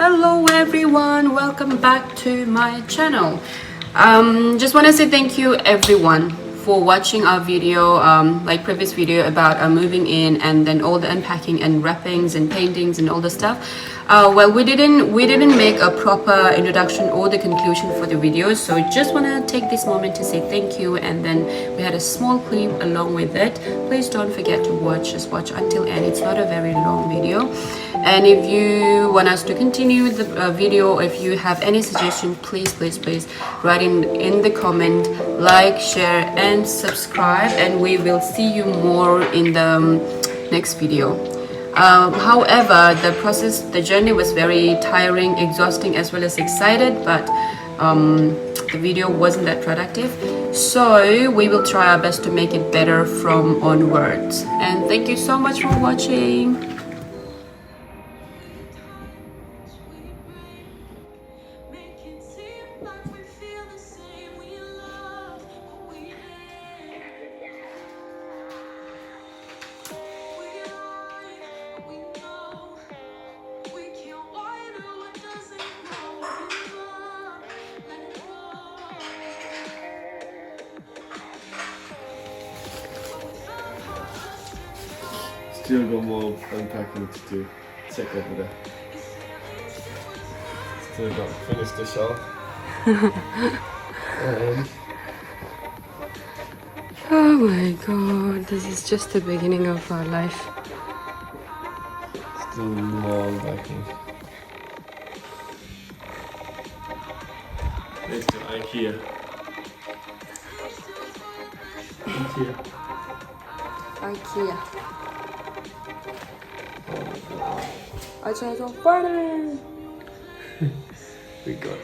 Hello everyone, welcome back to my channel. Just want to say thank you everyone for watching our video, like previous video about moving in and then all the unpacking and wrappings and paintings and all the stuff. Well, we didn't make a proper introduction or the conclusion for the video, so just want to take this moment to say thank you, and then we had a small clip along with it. Please don't forget to watch, just watch until end. It's not a very long video, and if you want us to continue the video, if you have any suggestion, please write in the comment, like, share and subscribe, and we will see you more in the next video. However, the journey was very tiring, exhausting, as well as excited, but the video wasn't that productive. So we will try our best to make it better from onwards. And thank you so much for watching. Still got more unpacking to do. Check over there. Still got to finish the shop. And Oh my god, this is just the beginning of our life. still more unpacking. Next to IKEA. IKEA. I just want We got